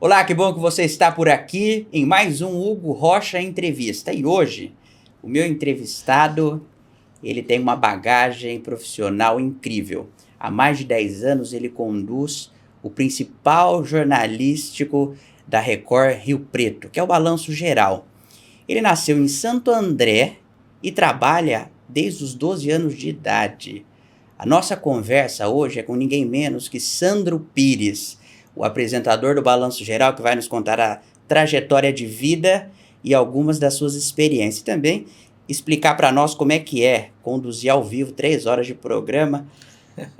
Olá, que bom que você está por aqui em mais um Hugo Rocha Entrevista. E hoje, o meu entrevistado, ele tem uma bagagem profissional incrível. Há mais de 10 anos ele conduz o principal jornalístico da Record Rio Preto, que é o Balanço Geral. Ele nasceu em Santo André e trabalha desde os 12 anos de idade. A nossa conversa hoje é com ninguém menos que Sandro Pires, o apresentador do Balanço Geral, que vai nos contar a trajetória de vida e algumas das suas experiências. E também explicar para nós como é que é conduzir ao vivo 3 horas de programa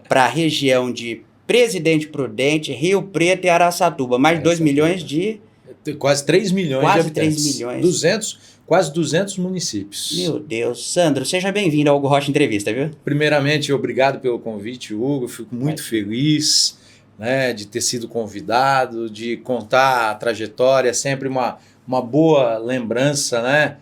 para a região de Presidente Prudente, Rio Preto e Araçatuba. Mais de 2 milhões de... Quase 3 milhões Quase de habitantes. 3 milhões. Quase 200 municípios. Meu Deus. Sandro, seja bem-vindo ao Hugo Rocha Entrevista, viu? Primeiramente, obrigado pelo convite, Hugo. Fico muito feliz, né, de ter sido convidado, de contar a trajetória. É sempre uma boa lembrança, né?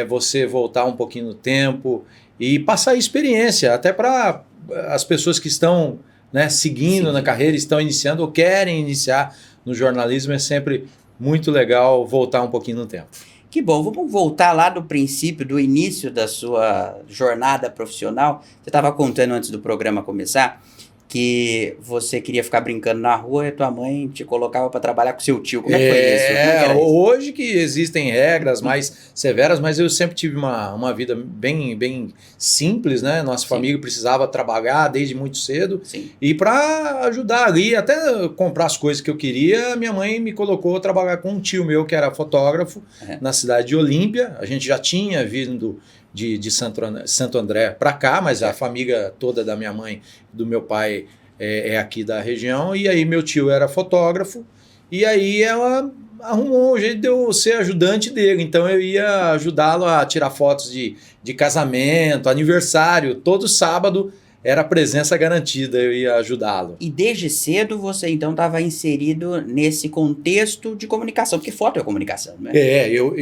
Você voltar um pouquinho no tempo e passar a experiência, até para as pessoas que estão, né, seguindo na carreira, estão iniciando ou querem iniciar no jornalismo. É sempre muito legal voltar um pouquinho no tempo. Que bom, vamos voltar lá do princípio, do início da sua jornada profissional. Você estava contando antes do programa começar que você queria ficar brincando na rua e a tua mãe te colocava para trabalhar com seu tio. Como é que foi isso? Como é que era isso? Hoje que existem regras mais severas, mas eu sempre tive uma vida bem simples, né? Nossa família precisava trabalhar desde muito cedo. Sim. E para ajudar ali, até comprar as coisas que eu queria, minha mãe me colocou a trabalhar com um tio meu que era fotógrafo na cidade de Olímpia. A gente já tinha vindo de Santo André para cá, mas a família toda da minha mãe e do meu pai é aqui da região. E aí meu tio era fotógrafo, e aí ela arrumou um jeito de eu ser ajudante dele. Então eu ia ajudá-lo a tirar fotos de casamento, aniversário. Todo sábado era presença garantida, eu ia ajudá-lo. E desde cedo você então estava inserido nesse contexto de comunicação, porque foto é comunicação, né? Eu,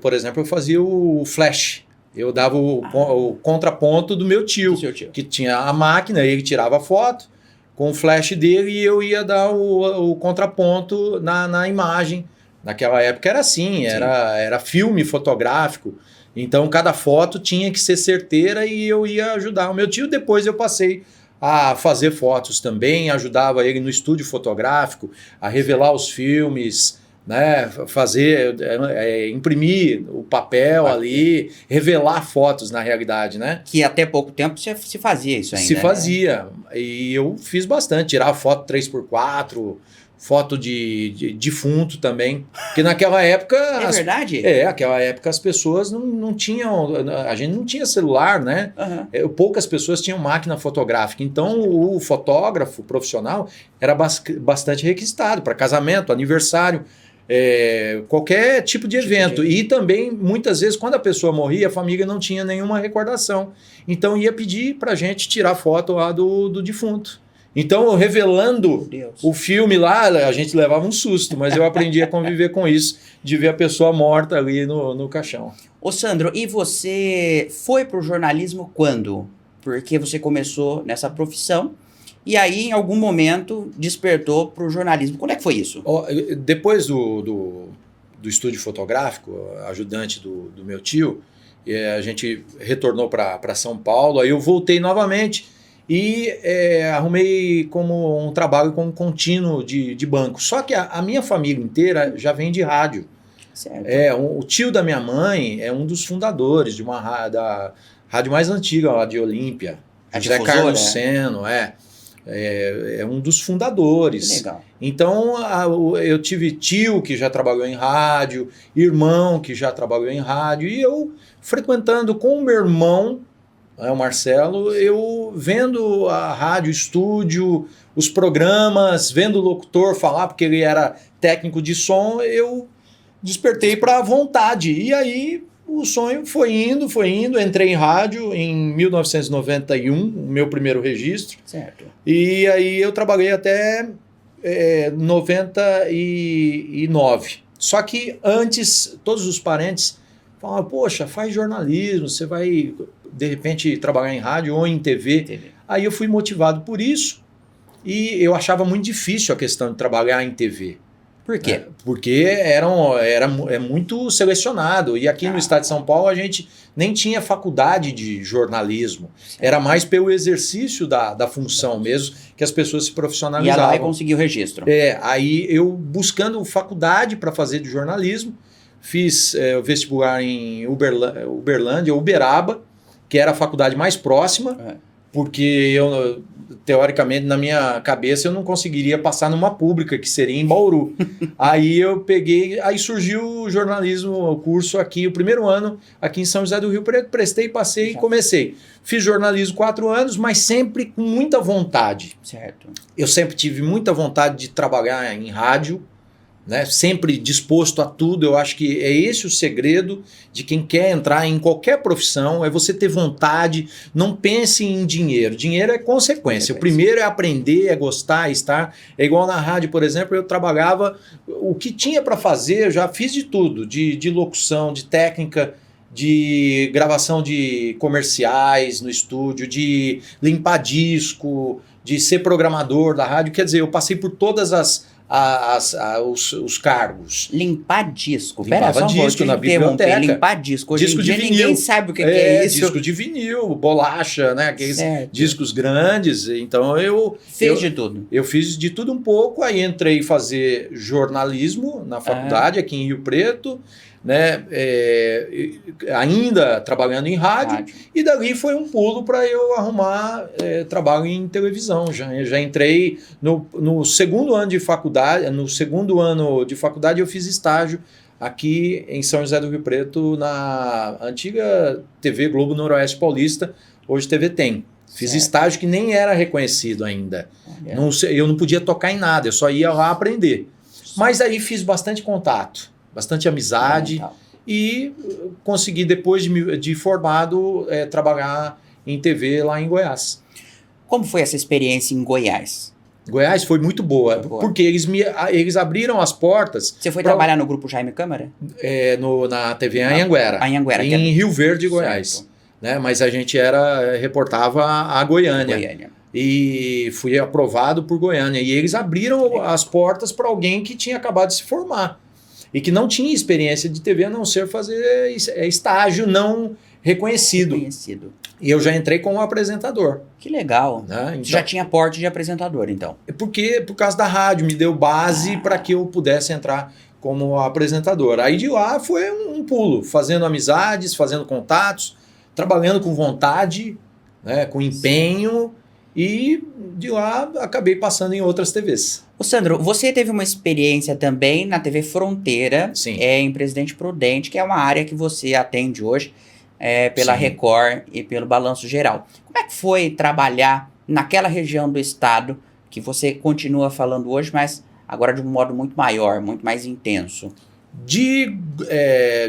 por exemplo, eu fazia o flash. Eu dava o contraponto do meu tio, que tinha a máquina, ele tirava a foto com o flash dele e eu ia dar o contraponto na imagem. Naquela época era assim, era filme fotográfico, então cada foto tinha que ser certeira e eu ia ajudar o meu tio. Depois eu passei a fazer fotos também, ajudava ele no estúdio fotográfico, a revelar os filmes, né, fazer, imprimir o papel ali, revelar fotos na realidade, né? Que até pouco tempo se fazia isso ainda. Se fazia, e eu fiz bastante, tirar foto 3x4, foto de defunto também, porque naquela época... É verdade? Naquela época as pessoas não tinham, a gente não tinha celular, né? Poucas pessoas tinham máquina fotográfica, então o fotógrafo profissional era bastante requisitado para casamento, aniversário, qualquer tipo de evento. E também, muitas vezes, quando a pessoa morria, a família não tinha nenhuma recordação. Então ia pedir pra gente tirar foto lá do defunto. Então, revelando o filme lá, a gente levava um susto, mas eu aprendi a conviver com isso, de ver a pessoa morta ali no caixão. Ô Sandro, e você foi pro jornalismo quando? Porque você começou nessa profissão e aí, em algum momento, despertou para o jornalismo. Quando é que foi isso? Depois do estúdio fotográfico, ajudante do meu tio, a gente retornou para São Paulo, aí eu voltei novamente e arrumei como um trabalho como contínuo de banco. Só que a minha família inteira já vem de rádio. Certo. O tio da minha mãe é um dos fundadores de da rádio mais antiga lá de Olímpia. José Carlos Seno, é um dos fundadores. Legal. Então eu tive tio que já trabalhou em rádio, irmão que já trabalhou em rádio, e eu frequentando com o meu irmão, o Marcelo, eu vendo a rádio, estúdio, os programas, vendo o locutor falar, porque ele era técnico de som, eu despertei para a vontade. E aí o sonho foi indo, entrei em rádio em 1991, o meu primeiro registro. Certo. E aí eu trabalhei até 99. Só que antes, todos os parentes falavam, poxa, faz jornalismo, você vai, de repente, trabalhar em rádio ou em TV. Aí eu fui motivado por isso e eu achava muito difícil a questão de trabalhar em TV. Por quê? Porque é muito selecionado. E aqui no estado de São Paulo a gente nem tinha faculdade de jornalismo. Certo. Era mais pelo exercício da função mesmo que as pessoas se profissionalizavam. Ia lá e conseguiu o registro. Aí eu buscando faculdade para fazer de jornalismo, fiz o vestibular em Uberlândia, Uberaba, que era a faculdade mais próxima, porque eu, teoricamente, na minha cabeça, eu não conseguiria passar numa pública, que seria em Bauru. Aí surgiu o jornalismo, o curso aqui, o primeiro ano, aqui em São José do Rio Preto, prestei, passei e comecei. Fiz jornalismo 4 anos, mas sempre com muita vontade. Certo. Eu sempre tive muita vontade de trabalhar em rádio, né? Sempre disposto a tudo. Eu acho que é esse o segredo de quem quer entrar em qualquer profissão, é você ter vontade. Não pense em dinheiro. Dinheiro é consequência. O primeiro é aprender, é gostar, é estar. É igual na rádio, por exemplo, eu trabalhava, o que tinha para fazer, eu já fiz de tudo, de locução, de técnica, de gravação de comerciais no estúdio, de limpar disco, de ser programador da rádio. Quer dizer, eu passei por todas os cargos. Limpar disco. Limpava disco na biblioteca. Limpar disco. Hoje disco em dia de vinil. Ninguém sabe o que é isso. Disco de vinil, bolacha, né? Aqueles discos grandes. Então eu fiz de tudo. Eu fiz de tudo um pouco. Aí entrei fazer jornalismo na faculdade aqui em Rio Preto, né? Ainda trabalhando em rádio. E dali foi um pulo para eu arrumar trabalho em televisão. Já entrei no segundo ano de faculdade. No segundo ano de faculdade eu fiz estágio aqui em São José do Rio Preto, na antiga TV Globo Noroeste Paulista, hoje TV Tem. Fiz estágio que nem era reconhecido ainda. Eu não podia tocar em nada, eu só ia lá aprender. Mas aí fiz bastante contato, bastante amizade e consegui, depois de formado, trabalhar em TV lá em Goiás. Como foi essa experiência em Goiás? Goiás foi muito boa, porque eles abriram as portas. Você foi trabalhar no Grupo Jaime Câmara? Na TV Anhanguera. Em Rio Verde, Goiás. Né? Mas a gente reportava a Goiânia. E fui aprovado por Goiânia. E eles abriram as portas para alguém que tinha acabado de se formar. E que não tinha experiência de TV, a não ser fazer estágio não reconhecido. E eu já entrei como apresentador. Que legal. Né? Então, já tinha porte de apresentador, então. Por causa da rádio, me deu base para que eu pudesse entrar como apresentador. Aí de lá foi um pulo, fazendo amizades, fazendo contatos, trabalhando com vontade, né, com empenho. E de lá acabei passando em outras TVs. Ô Sandro, você teve uma experiência também na TV Fronteira, Sim. Em Presidente Prudente, que é uma área que você atende hoje pela Record e pelo Balanço Geral. Como é que foi trabalhar naquela região do estado que você continua falando hoje, mas agora de um modo muito maior, muito mais intenso? De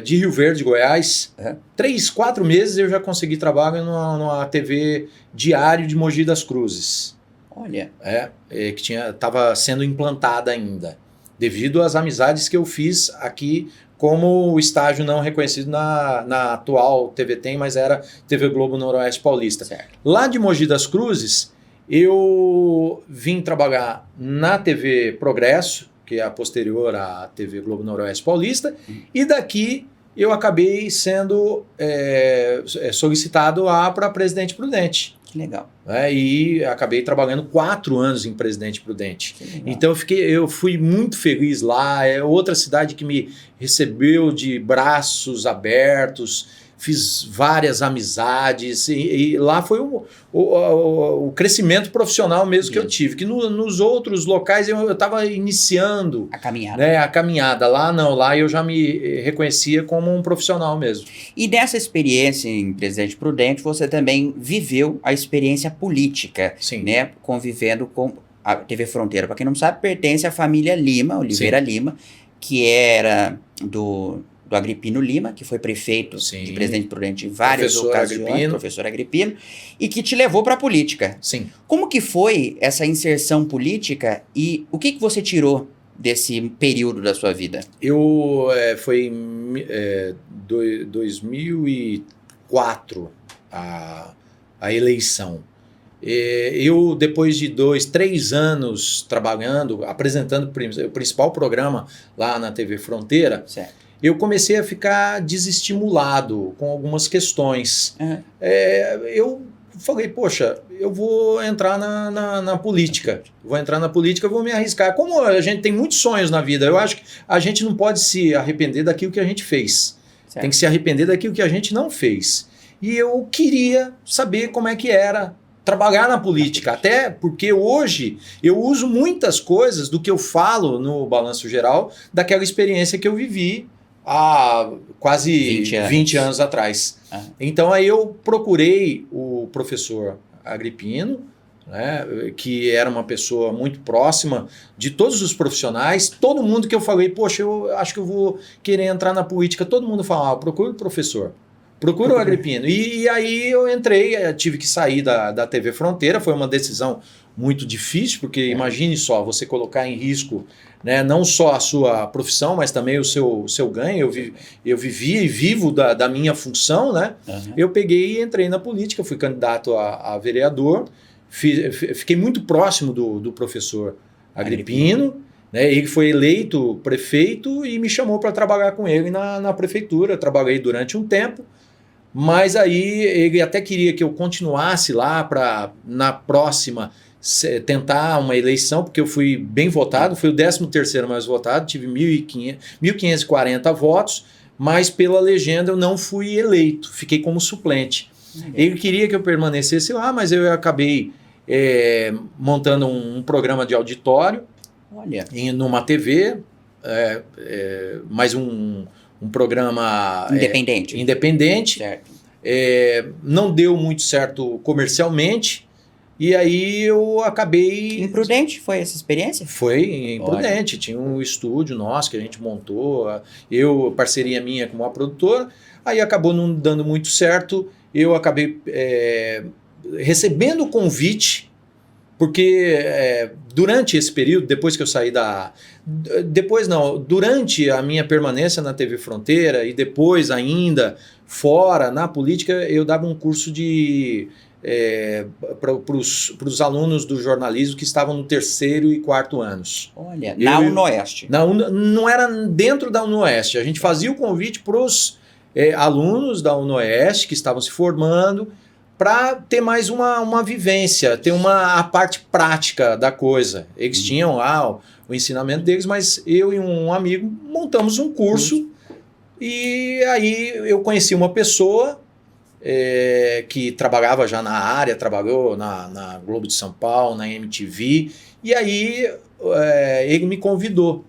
Rio Verde, Goiás, 3, 4 meses eu já consegui trabalho numa TV diário de Mogi das Cruzes. Olha. Que estava sendo implantada ainda, devido às amizades que eu fiz aqui como estágio não reconhecido na atual TV Tem, mas era TV Globo Noroeste Paulista. Certo. Lá de Mogi das Cruzes, eu vim trabalhar na TV Progresso, que é a posterior à TV Globo Noroeste Paulista, e daqui eu acabei sendo solicitado para Presidente Prudente. Que legal. E acabei trabalhando 4 anos em Presidente Prudente. Então eu fui muito feliz lá, é outra cidade que me recebeu de braços abertos, fiz várias amizades e lá foi o crescimento profissional mesmo que eu tive, que nos outros locais eu estava iniciando a caminhada. Né, a caminhada. Lá não, lá eu já me reconhecia como um profissional mesmo. E dessa experiência em Presidente Prudente, você também viveu a experiência política, Sim. Né, convivendo com a TV Fronteira. Para quem não sabe, pertence à família Lima, Oliveira Sim. Lima, que era do Agripino Lima, que foi prefeito Sim. de Presidente Prudente em várias Professor ocasiões, Agripino. professor Agripino, e que te levou para a política. Sim. Como que foi essa inserção política e o que você tirou desse período da sua vida? Foi em 2004 a eleição. Eu, depois de 2, 3 anos trabalhando, apresentando o principal programa lá na TV Fronteira, certo, eu comecei a ficar desestimulado com algumas questões. Uhum. Eu falei, poxa, eu vou entrar na política. Vou entrar na política, vou me arriscar. Como a gente tem muitos sonhos na vida, eu acho que a gente não pode se arrepender daquilo que a gente fez. certo. Tem que se arrepender daquilo que a gente não fez. E eu queria saber como é que era trabalhar na política, até porque hoje eu uso muitas coisas do que eu falo no Balanço Geral daquela experiência que eu vivi há quase 20 anos atrás. Ah. Então aí eu procurei o professor Agripino, né, que era uma pessoa muito próxima de todos os profissionais, todo mundo que eu falei, poxa, eu acho que eu vou querer entrar na política, todo mundo falava, procura o professor. Procura o Agripino. E aí eu entrei, tive que sair da TV Fronteira, foi uma decisão muito difícil, porque imagine só, você colocar em risco, né, não só a sua profissão, mas também o seu ganho. Eu vivia e vivo da minha função, né? Uhum. Eu peguei e entrei na política, fui candidato a vereador, fiquei muito próximo do professor Agripino. Né, ele foi eleito prefeito e me chamou para trabalhar com ele na prefeitura. Trabalhei durante um tempo. Mas aí ele até queria que eu continuasse lá para, na próxima, tentar uma eleição, porque eu fui bem votado, fui o 13º mais votado, tive 1.540 votos, mas pela legenda eu não fui eleito, fiquei como suplente. Ele queria que eu permanecesse lá, mas eu acabei montando um programa de auditório. Olha. Numa TV, mais um programa independente. Certo. Não deu muito certo comercialmente, e aí eu acabei... Imprudente foi essa experiência? Foi imprudente. Olha. Tinha um estúdio nosso que a gente montou, parceria minha com uma produtora, aí acabou não dando muito certo, eu acabei recebendo o convite, porque durante esse período, depois que eu saí durante a minha permanência na TV Fronteira e depois ainda fora, na política, eu dava um curso para os alunos do jornalismo que estavam no 3º e 4º anos. Olha, na UNOeste. Não era dentro da UNOeste, a gente fazia o convite para os alunos da UNOeste que estavam se formando, para ter mais uma vivência, ter a parte prática da coisa. Eles tinham lá o ensinamento deles, mas eu e um amigo montamos um curso e aí eu conheci uma pessoa que trabalhava já na área, trabalhou na Globo de São Paulo, na MTV, e aí ele me convidou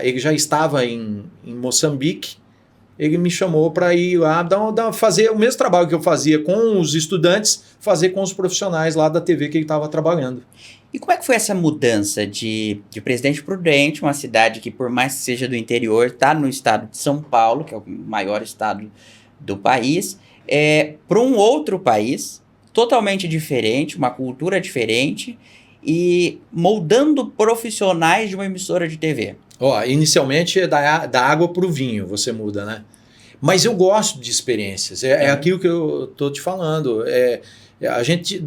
ele já estava em Moçambique. Ele me chamou para ir lá fazer o mesmo trabalho que eu fazia com os estudantes, fazer com os profissionais lá da TV que ele estava trabalhando. E como é que foi essa mudança de Presidente Prudente, uma cidade que, por mais que seja do interior, está no estado de São Paulo, que é o maior estado do país, para um outro país, totalmente diferente, uma cultura diferente, e moldando profissionais de uma emissora de TV? Inicialmente é da água para o vinho, você muda, né? Mas eu gosto de experiências, é aquilo que eu estou te falando. A gente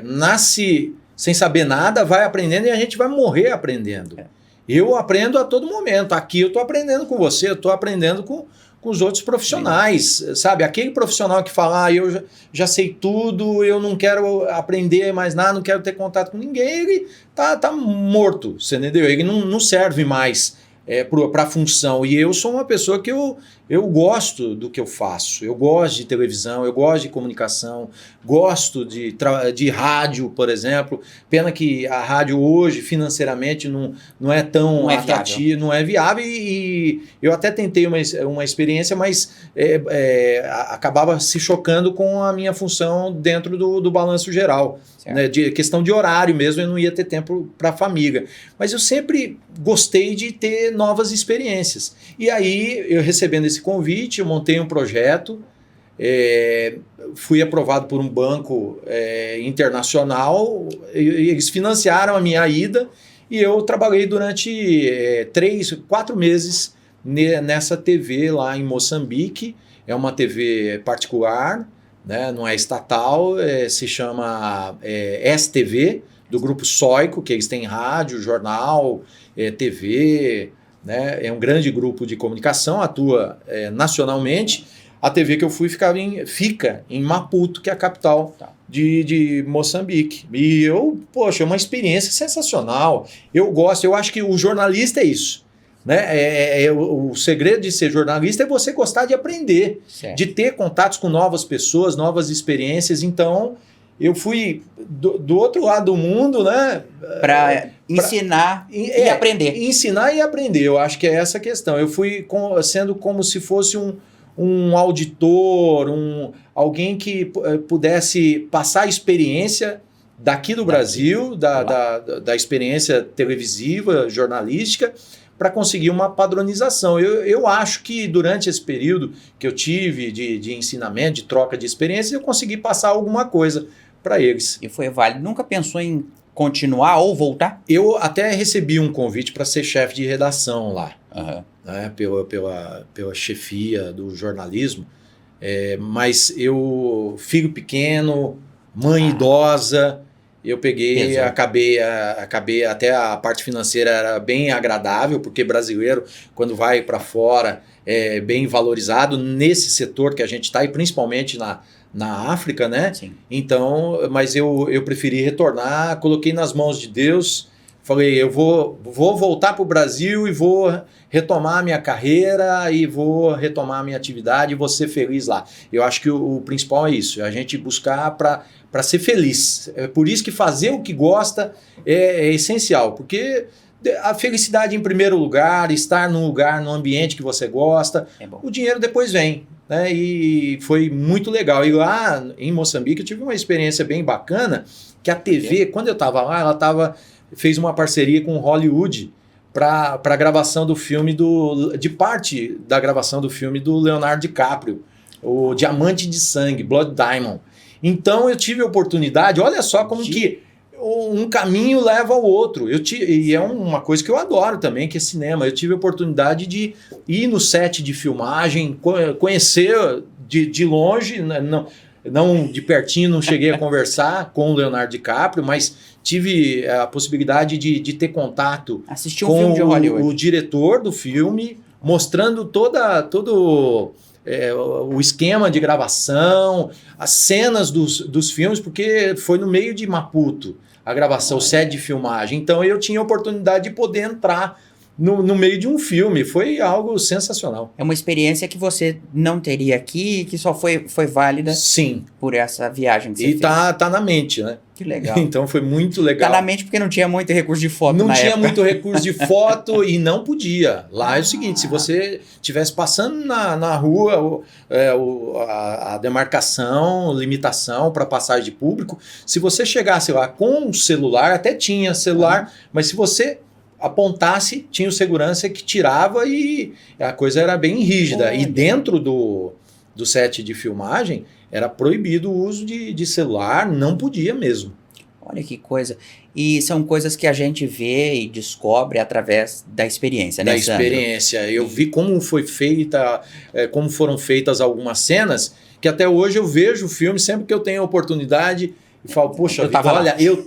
nasce sem saber nada, vai aprendendo e a gente vai morrer aprendendo. Eu aprendo a todo momento, aqui eu estou aprendendo com você, eu estou aprendendo com os outros profissionais, sabe? Aquele profissional que fala, eu já sei tudo, eu não quero aprender mais nada, não quero ter contato com ninguém, ele tá morto, você entendeu? Ele não serve mais para a função. E eu sou uma pessoa que eu gosto do que eu faço, eu gosto de televisão, eu gosto de comunicação, gosto de rádio, por exemplo. Pena que a rádio hoje, financeiramente, não é tão atrativa, não é viável, e eu até tentei uma experiência, mas acabava se chocando com a minha função dentro do Balanço Geral. Né, de questão de horário mesmo, eu não ia ter tempo para a família. Mas eu sempre gostei de ter novas experiências. E aí, eu recebendo esse convite, eu montei um projeto, fui aprovado por um banco internacional, eles financiaram a minha ida, e eu trabalhei durante 4 meses nessa TV lá em Moçambique. É uma TV particular, né? Não é estatal, se chama STV, do Grupo Sóico, que eles têm rádio, jornal, TV, né? É um grande grupo de comunicação, atua nacionalmente. A TV que eu fui fica em Maputo, que é a capital de Moçambique. E poxa, é uma experiência sensacional. Eu gosto, eu acho que o jornalista é isso. Né? O segredo de ser jornalista é você gostar de aprender, de ter contatos com novas pessoas, novas experiências. Então, eu fui do outro lado do mundo, né? Para ensinar e aprender. Ensinar e aprender, eu acho que é essa a questão. Eu fui sendo como se fosse um auditor, alguém que pudesse passar a experiência daqui do Brasil, da experiência televisiva, jornalística, para conseguir uma padronização. Eu acho que durante esse período que eu tive de ensinamento, de troca de experiência, eu consegui passar alguma coisa para eles. E foi válido. Nunca pensou em continuar ou voltar? Eu até recebi um convite para ser chefe de redação lá, né, pela chefia do jornalismo, mas filho pequeno, mãe idosa, eu peguei, acabei até a parte financeira era bem agradável, porque brasileiro, quando vai para fora, é bem valorizado nesse setor que a gente está, e principalmente na África, né? Sim. Então, mas eu preferi retornar, coloquei nas mãos de Deus, falei, eu vou voltar para o Brasil e vou retomar a minha carreira e vou retomar a minha atividade e vou ser feliz lá. Eu acho que o principal é isso, é a gente buscar para ser feliz. É por isso que fazer o que gosta é essencial, porque a felicidade em primeiro lugar, estar no ambiente que você gosta, o dinheiro depois vem. Né? E foi muito legal. E lá em Moçambique eu tive uma experiência bem bacana, que a TV, quando eu estava lá, ela fez uma parceria com Hollywood para a gravação do filme, de parte da gravação do filme do Leonardo DiCaprio, o Diamante de Sangue, Blood Diamond. Então eu tive a oportunidade, olha só como que um caminho leva ao outro. E é uma coisa que eu adoro também, que é cinema. Eu tive a oportunidade de ir no set de filmagem, conhecer de longe, não de pertinho, não cheguei a conversar com o Leonardo DiCaprio, mas tive a possibilidade de ter contato com filme de Hollywood. O diretor do filme, mostrando todo o esquema de gravação, as cenas dos filmes, porque foi no meio de Maputo a gravação, o set de filmagem. Então eu tinha a oportunidade de poder entrar no meio de um filme. Foi algo sensacional. É uma experiência que você não teria aqui, que só foi válida. Sim. Por essa viagem que você fez. E tá na mente, né? Que legal. Então foi muito legal. Tá na mente porque não tinha muito recurso de foto Não na tinha época. muito recurso de foto e não podia. Lá é o seguinte, se você estivesse passando na rua, a demarcação, limitação para passagem de público, se você chegasse lá com um celular, até tinha celular, mas se você apontasse, tinha o segurança que tirava e a coisa era bem rígida. E dentro do set de filmagem, era proibido o uso de celular, não podia mesmo. Olha que coisa. E são coisas que a gente vê e descobre através da experiência, né, Sandro? Da experiência. Eu vi como foi feita, como foram feitas algumas cenas, que até hoje eu vejo o filme, sempre que eu tenho a oportunidade, e falo, poxa, eu tava lá. Eu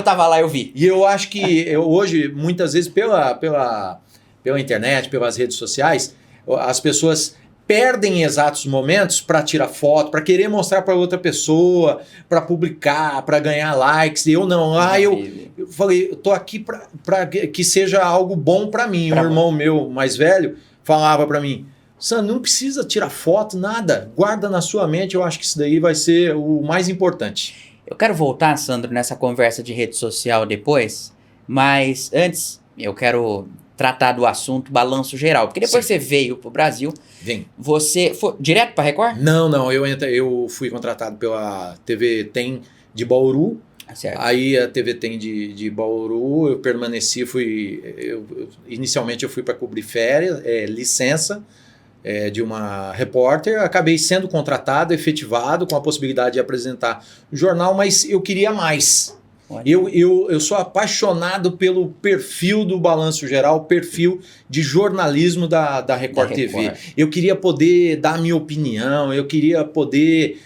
tava lá, eu vi. E eu acho que hoje, muitas vezes, pela internet, pelas redes sociais, as pessoas perdem exatos momentos para tirar foto, para querer mostrar para outra pessoa, para publicar, para ganhar likes. E eu não. Eu falei, eu tô aqui para que seja algo bom para mim. Um irmão meu mais velho falava para mim, Sandro, não precisa tirar foto, nada. Guarda na sua mente, eu acho que isso daí vai ser o mais importante. Eu quero voltar, Sandro, nessa conversa de rede social depois, mas antes eu quero tratar do assunto balanço geral, porque depois você veio pro Brasil. Vim. Você foi direto para Record? Não, eu fui contratado pela TV Tem de Bauru. Certo. Aí a TV Tem de Bauru, eu permaneci, inicialmente eu fui para cobrir férias, licença de uma repórter, acabei sendo contratado, efetivado, com a possibilidade de apresentar o jornal, mas eu queria mais. Eu sou apaixonado pelo perfil do Balanço Geral, perfil de jornalismo da Record TV. Eu queria poder dar a minha opinião, eu queria poder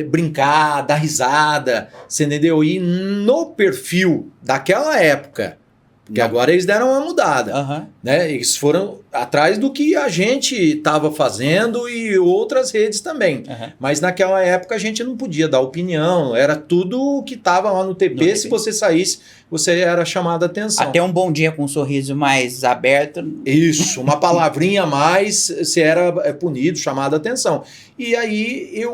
brincar, dar risada, você entendeu? E no perfil daquela época, porque agora eles deram uma mudada, né? Eles foram atrás do que a gente estava fazendo e outras redes também. Mas naquela época a gente não podia dar opinião, era tudo que estava lá no TP. Se você saísse, você era chamado a atenção. Até um bom dia com um sorriso mais aberto. Isso, uma palavrinha a mais, você era punido, chamado a atenção. E aí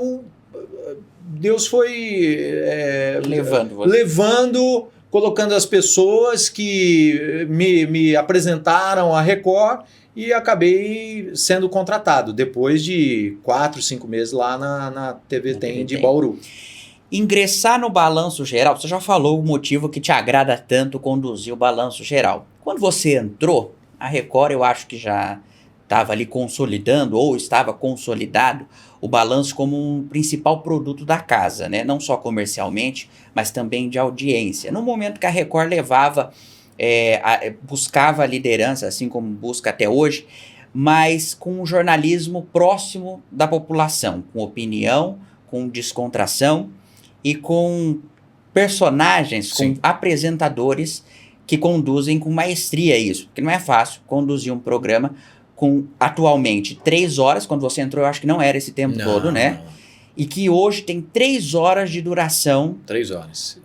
Deus foi levando, colocando as pessoas que me apresentaram a Record e acabei sendo contratado depois de 4, 5 meses lá na TV Tem de Bauru. Ingressar no Balanço Geral, você já falou o motivo que te agrada tanto conduzir o Balanço Geral. Quando você entrou, a Record eu acho que já estava ali consolidando ou estava consolidado o balanço como um principal produto da casa, né? Não só comercialmente, mas também de audiência. No momento que a Record levava, buscava a liderança, assim como busca até hoje, mas com um jornalismo próximo da população, com opinião, com descontração e com personagens, com apresentadores que conduzem com maestria isso, porque não é fácil conduzir um programa com, atualmente, 3 horas, quando você entrou eu acho que não era esse tempo todo, né? E que hoje tem 3 horas de duração. 3 horas.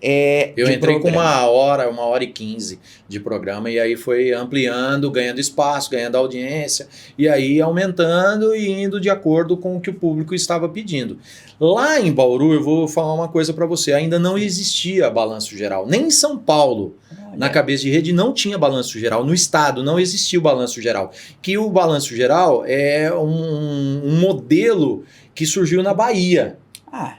Eu entrei com 1 hora, 1h15 de programa, e aí foi ampliando, ganhando espaço, ganhando audiência, e aí aumentando e indo de acordo com o que o público estava pedindo. Lá em Bauru, eu vou falar uma coisa para você, ainda não existia Balanço Geral, nem em São Paulo. Na Cabeça de Rede não tinha Balanço Geral, no estado não existia o Balanço Geral. Que o Balanço Geral é um modelo que surgiu na Bahia,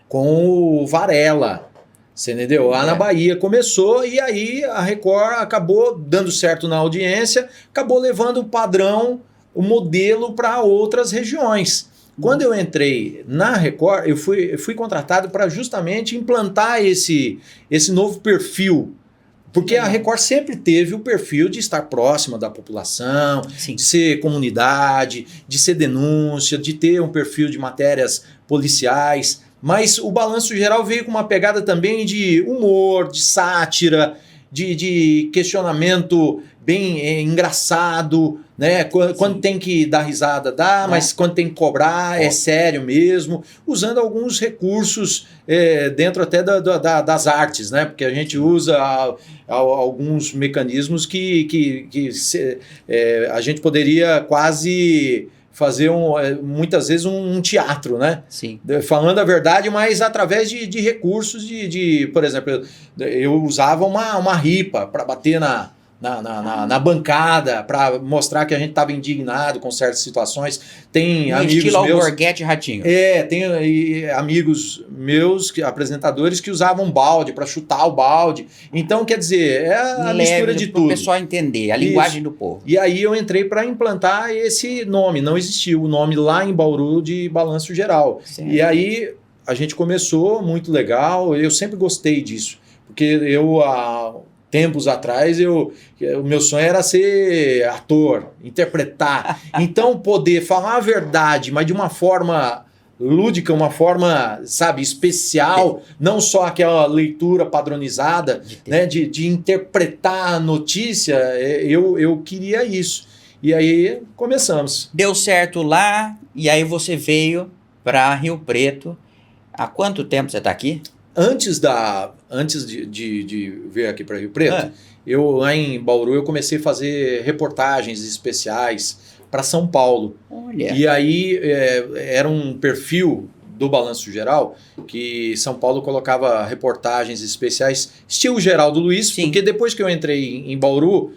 com o Varela, você entendeu? Lá na Bahia começou e aí a Record acabou dando certo na audiência, acabou levando o padrão, o modelo para outras regiões. Quando eu entrei na Record, eu fui contratado para justamente implantar esse novo perfil. Porque a Record sempre teve o perfil de estar próxima da população, de ser comunidade, de ser denúncia, de ter um perfil de matérias policiais. Mas o Balanço Geral veio com uma pegada também de humor, de sátira, de questionamento bem engraçado, né? Quando tem que dar risada, dá, mas quando tem que cobrar, é sério mesmo, usando alguns recursos dentro até das artes, né? Porque a gente usa alguns mecanismos que a gente poderia quase fazer muitas vezes um teatro, né? Sim. Falando a verdade, mas através de recursos por exemplo, eu usava uma ripa para bater na bancada, para mostrar que a gente estava indignado com certas situações. Tem amigos estilo meus... Alborguete Ratinho. Tem amigos meus, apresentadores, que usavam balde para chutar o balde. Então, quer dizer, é a mistura de tudo. Para o pessoal entender, a linguagem do povo. E aí eu entrei para implantar esse nome. Não existia o nome lá em Bauru de Balanço Geral. Certo. E aí a gente começou, muito legal. Eu sempre gostei disso. Porque tempos atrás, o meu sonho era ser ator, interpretar. Então, poder falar a verdade, mas de uma forma lúdica, uma forma, sabe, especial, não só aquela leitura padronizada, né, de interpretar a notícia, eu queria isso. E aí começamos. Deu certo lá, e aí você veio para Rio Preto. Há quanto tempo você está aqui? Antes de vir aqui para Rio Preto, eu lá em Bauru eu comecei a fazer reportagens especiais para São Paulo. Olha. E aí era um perfil do Balanço Geral que São Paulo colocava reportagens especiais, estilo Geraldo Luiz, porque depois que eu entrei em Bauru,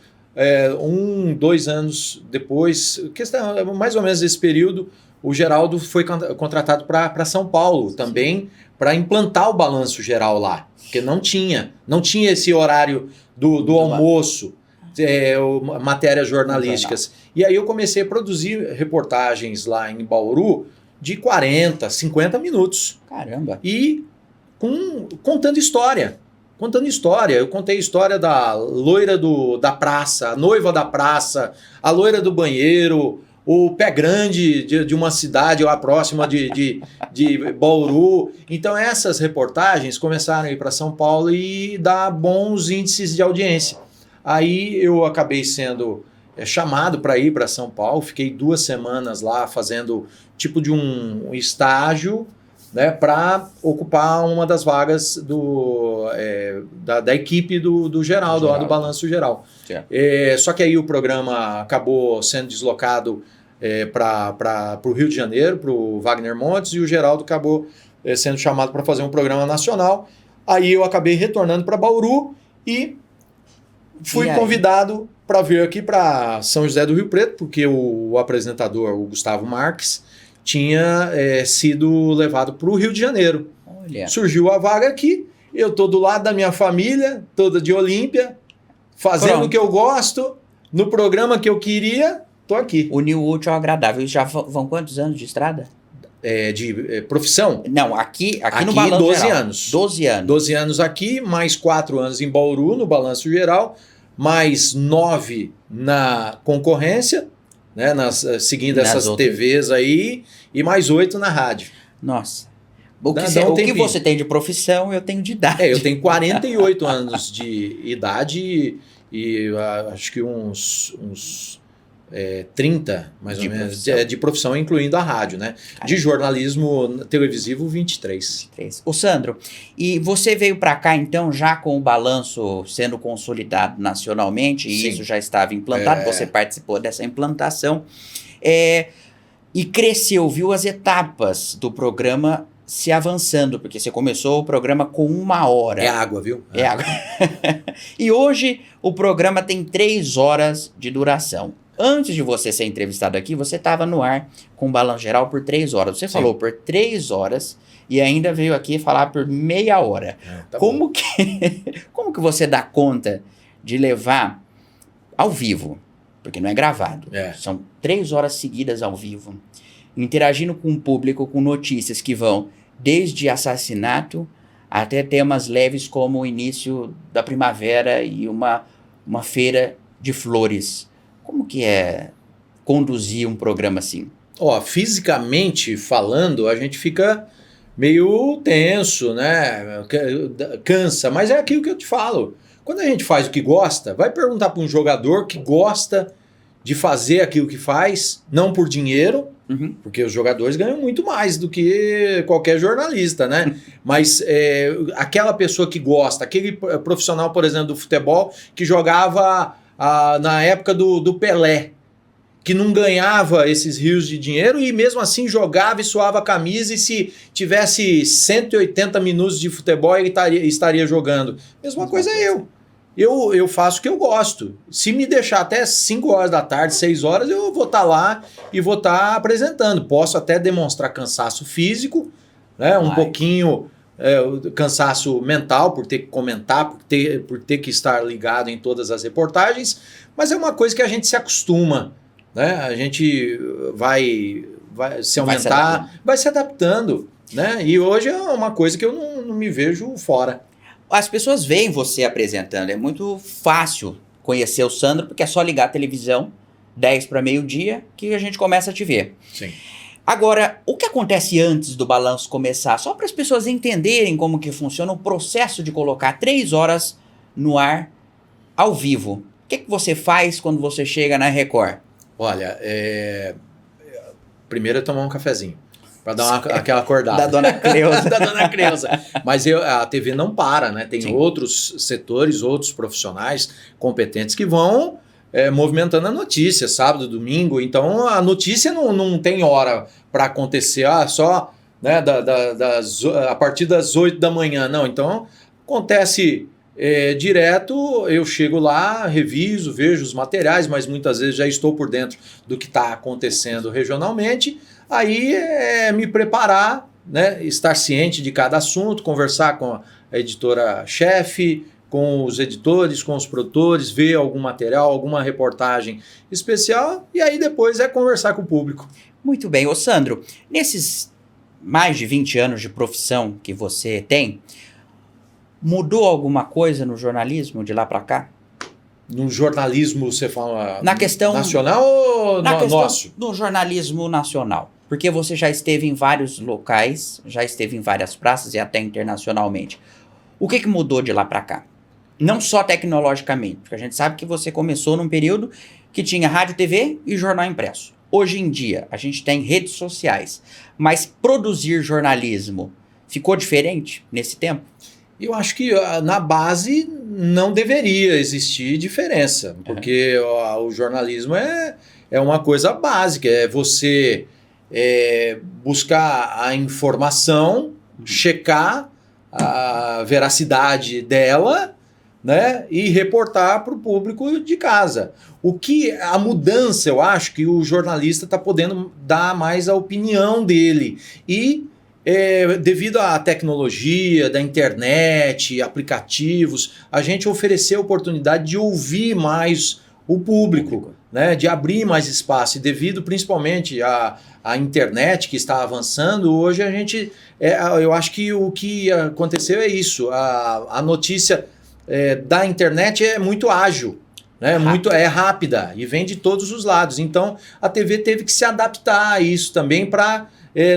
2 anos depois, mais ou menos esse período, o Geraldo foi contratado para São Paulo também, para implantar o Balanço Geral lá, porque não tinha esse horário do almoço, matérias jornalísticas. E aí eu comecei a produzir reportagens lá em Bauru de 40, 50 minutos. Caramba! E contando história. Eu contei a história da loira da praça, a noiva da praça, a loira do banheiro, o pé grande de uma cidade lá próxima de Bauru. Então essas reportagens começaram a ir para São Paulo e dar bons índices de audiência. Aí eu acabei sendo chamado para ir para São Paulo, fiquei 2 semanas lá fazendo tipo de um estágio, né, para ocupar uma das vagas da equipe do Geraldo, lá do Balanço Geral. Só que aí o programa acabou sendo deslocado para o Rio de Janeiro, para o Wagner Montes, e o Geraldo acabou sendo chamado para fazer um programa nacional. Aí eu acabei retornando para Bauru e fui convidado para vir aqui para São José do Rio Preto, porque o apresentador, o Gustavo Marques, tinha sido levado para o Rio de Janeiro. Olha. Surgiu a vaga aqui, eu estou do lado da minha família, toda de Olímpia, fazendo o que eu gosto, no programa que eu queria, estou aqui. Uniu o útil ao agradável. Já vão quantos anos de estrada? De profissão? Não, aqui no Balanço 12 Geral. anos. 12 anos. 12 anos aqui, mais 4 anos em Bauru, no Balanço Geral, mais 9 na concorrência, né, seguindo essas TVs aí, e mais 8 na rádio. Nossa. O que você tem de profissão, eu tenho de idade. Eu tenho 48 anos de idade e acho que uns 30, mais ou menos, de profissão, incluindo a rádio, né? De jornalismo televisivo, 23. Ô Sandro, e você veio para cá então já com o balanço sendo consolidado nacionalmente, e isso já estava implantado, você participou dessa implantação, e cresceu, viu as etapas do programa se avançando, porque você começou o programa com 1 hora. É água, viu? É água. E hoje o programa tem 3 horas de duração. Antes de você ser entrevistado aqui, você estava no ar com o Balanço Geral por 3 horas. Você falou por 3 horas e ainda veio aqui falar por meia hora. Como que você dá conta de levar ao vivo? Porque não é gravado. São 3 horas seguidas ao vivo, interagindo com o público, com notícias que vão desde assassinato até temas leves como o início da primavera e uma feira de flores. Como que é conduzir um programa assim? Fisicamente falando, a gente fica meio tenso, né? Cansa, mas é aquilo que eu te falo. Quando a gente faz o que gosta, vai perguntar para um jogador que gosta de fazer aquilo que faz, não por dinheiro, porque os jogadores ganham muito mais do que qualquer jornalista, né? Mas aquela pessoa que gosta, aquele profissional, por exemplo, do futebol, que jogava na época do Pelé, que não ganhava esses rios de dinheiro e mesmo assim jogava e suava a camisa, e se tivesse 180 minutos de futebol ele estaria jogando. Mesma coisa eu faço o que eu gosto. Se me deixar até 5 horas da tarde, 6 horas, eu vou estar lá e vou estar apresentando. Posso até demonstrar cansaço físico, né? Um pouquinho cansaço mental por ter que comentar, por ter que estar ligado em todas as reportagens, mas é uma coisa que a gente se acostuma, né? A gente vai se aumentar, vai se adaptando, né? E hoje é uma coisa que eu não me vejo fora. As pessoas veem você apresentando, é muito fácil conhecer o Sandro, porque é só ligar a televisão, 10 para meio-dia, que a gente começa a te ver. Sim. Agora, o que acontece antes do balanço começar? Só para as pessoas entenderem como que funciona o processo de colocar 3 horas no ar, ao vivo. O que você faz quando você chega na Record? Olha, primeiro é tomar um cafezinho. Para dar aquela acordada. Da Dona Cleusa. Da Dona Cleusa. Mas a TV não para, né? Tem outros setores, outros profissionais competentes que vão movimentando a notícia, sábado, domingo. Então a notícia não tem hora para acontecer, só, né, a partir das 8 da manhã. Não, então acontece direto, eu chego lá, reviso, vejo os materiais, mas muitas vezes já estou por dentro do que está acontecendo regionalmente. Aí me preparar, né, estar ciente de cada assunto, conversar com a editora-chefe, com os editores, com os produtores, ver algum material, alguma reportagem especial, e aí depois conversar com o público. Muito bem. Ô Sandro, nesses mais de 20 anos de profissão que você tem, mudou alguma coisa no jornalismo de lá para cá? No jornalismo, você fala na questão, nacional ou nosso? No jornalismo nacional. Porque você já esteve em vários locais, já esteve em várias praças e até internacionalmente. O que mudou de lá para cá? Não só tecnologicamente, porque a gente sabe que você começou num período que tinha rádio, TV e jornal impresso. Hoje em dia, a gente tem redes sociais, mas produzir jornalismo ficou diferente nesse tempo? Eu acho que na base não deveria existir diferença, porque o jornalismo é uma coisa básica, é você buscar a informação, checar a veracidade dela, né, e reportar para o público de casa. A mudança, eu acho que o jornalista está podendo dar mais a opinião dele. E devido à tecnologia, da internet, aplicativos, a gente ofereceu a oportunidade de ouvir mais o público, né, de abrir mais espaço. E devido principalmente à internet que está avançando, hoje a gente... eu acho que o que aconteceu é isso. A notícia da internet é muito ágil, né? Rápida e vem de todos os lados. Então a TV teve que se adaptar a isso também para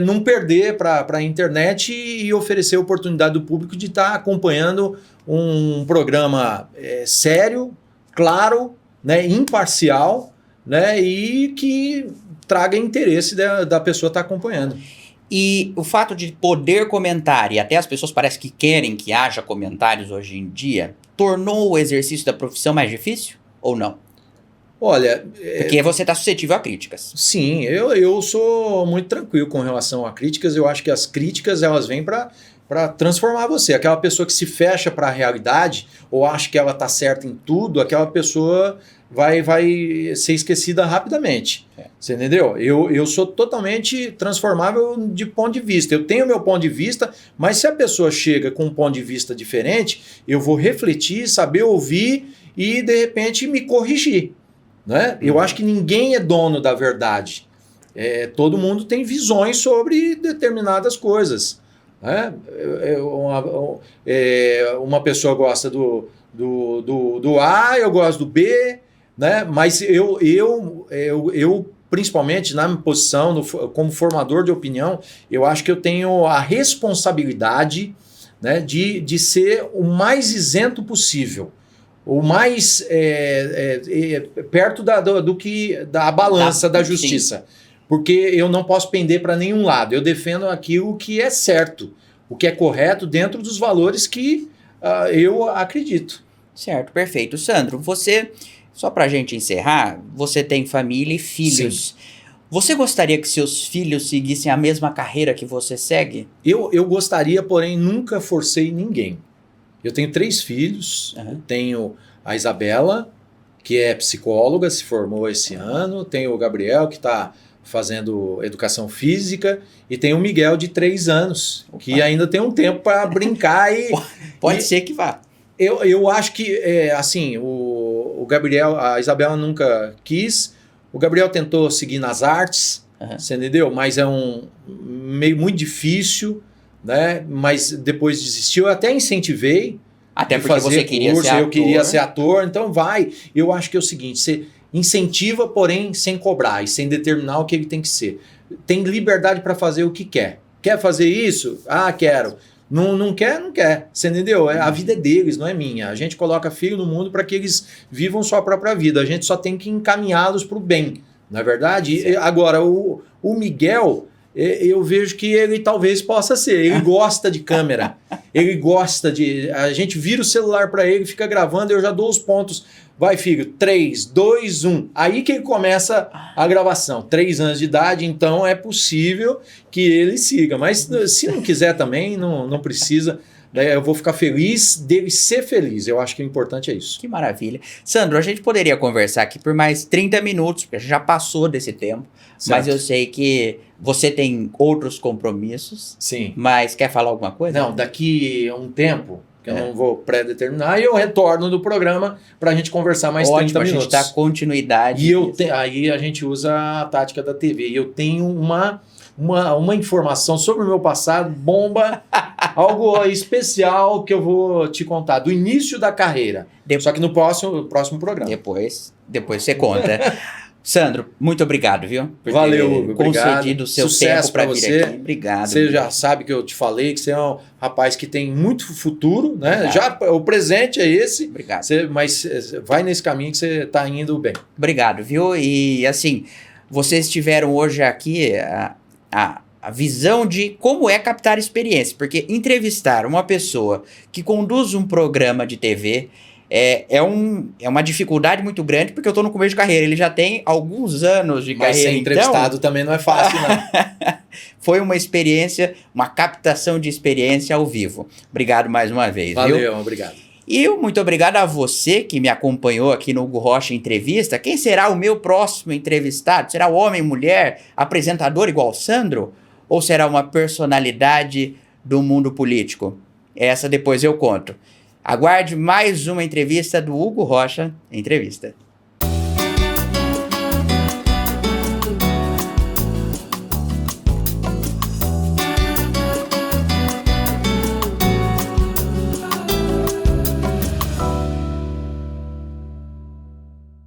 não perder para a internet e oferecer a oportunidade do público de estar acompanhando um programa sério, claro, né, imparcial, né, e que traga interesse da pessoa estar acompanhando. E o fato de poder comentar, e até as pessoas parecem que querem que haja comentários hoje em dia, tornou o exercício da profissão mais difícil ou não? Olha... Porque você está suscetível a críticas. Sim, eu sou muito tranquilo com relação a críticas. Eu acho que as críticas elas vêm para transformar você. Aquela pessoa que se fecha para a realidade ou acha que ela está certa em tudo, aquela pessoa vai ser esquecida rapidamente. Você entendeu? Eu sou totalmente transformável de ponto de vista. Eu tenho meu ponto de vista, mas se a pessoa chega com um ponto de vista diferente, eu vou refletir, saber ouvir e, de repente, me corrigir. Né? Eu acho que ninguém é dono da verdade. Todo mundo tem visões sobre determinadas coisas. Né? Uma pessoa gosta do A, eu gosto do B, né? Mas eu principalmente na minha posição como formador de opinião, eu acho que eu tenho a responsabilidade, né, de ser o mais isento possível. O mais perto da balança da justiça. Sim. Porque eu não posso pender para nenhum lado. Eu defendo aquilo que é certo, o que é correto dentro dos valores que eu acredito. Certo, perfeito. Sandro, você, só para a gente encerrar, você tem família e filhos. Sim. Você gostaria que seus filhos seguissem a mesma carreira que você segue? Eu gostaria, porém nunca forcei ninguém. Eu tenho 3 filhos, tenho a Isabela, que é psicóloga, se formou esse ano, tenho o Gabriel, que está fazendo educação física, e tenho o Miguel, de 3 anos, que ainda tem um tempo para brincar. Pode ser que vá. Eu acho que, assim, o Gabriel, a Isabela nunca quis, o Gabriel tentou seguir nas artes, você entendeu? Mas é meio muito difícil, né? Mas depois desistiu. Eu até incentivei. Até porque você queria ser ator. Eu queria ser ator, então vai. Eu acho que é o seguinte, você incentiva, porém sem cobrar e sem determinar o que ele tem que ser. Tem liberdade para fazer o que quer. Quer fazer isso? Ah, quero. Não quer, não quer. Você entendeu? A vida é deles, não é minha. A gente coloca filho no mundo para que eles vivam sua própria vida. A gente só tem que encaminhá-los para o bem. Não é verdade? Agora, o Miguel... eu vejo que ele talvez possa ser. Ele gosta de câmera. Ele gosta de... A gente vira o celular para ele, fica gravando, eu já dou os pontos. Vai, filho, 3, 2, 1. Aí que ele começa a gravação. 3 anos de idade, então é possível que ele siga. Mas se não quiser também, não precisa. Eu vou ficar feliz dele ser feliz. Eu acho que o importante é isso. Que maravilha. Sandro, a gente poderia conversar aqui por mais 30 minutos, porque a gente já passou desse tempo. Certo. Mas eu sei que você tem outros compromissos. Sim. Mas quer falar alguma coisa? Não, daqui a um tempo, que eu não vou pré-determinar, e eu retorno do programa para a gente conversar mais 30 minutos. A gente dá continuidade. E aí a gente usa a tática da TV. E eu tenho uma uma informação sobre o meu passado, bomba, algo especial que eu vou te contar, do início da carreira. Só que no próximo programa. Depois você conta. Sandro, muito obrigado, viu? Por Valeu, concedido o seu tempo para vir você. aqui. Obrigado. Você já sabe que eu te falei que você é um rapaz que tem muito futuro, né? Já, o presente é esse. Obrigado. Mas vai nesse caminho que você está indo bem. Obrigado, viu? E assim, vocês tiveram hoje aqui a visão de como é captar experiência, porque entrevistar uma pessoa que conduz um programa de TV é uma dificuldade muito grande, porque eu estou no começo de carreira. Ele já tem alguns anos de carreira. Mas ser entrevistado também não é fácil, né? Foi uma experiência, uma captação de experiência ao vivo. Obrigado mais uma vez. Valeu, viu? Obrigado. E muito obrigado a você que me acompanhou aqui no Hugo Rocha Entrevista. Quem será o meu próximo entrevistado? Será homem, mulher, apresentador igual o Sandro? Ou será uma personalidade do mundo político? Essa depois eu conto. Aguarde mais uma entrevista do Hugo Rocha Entrevista.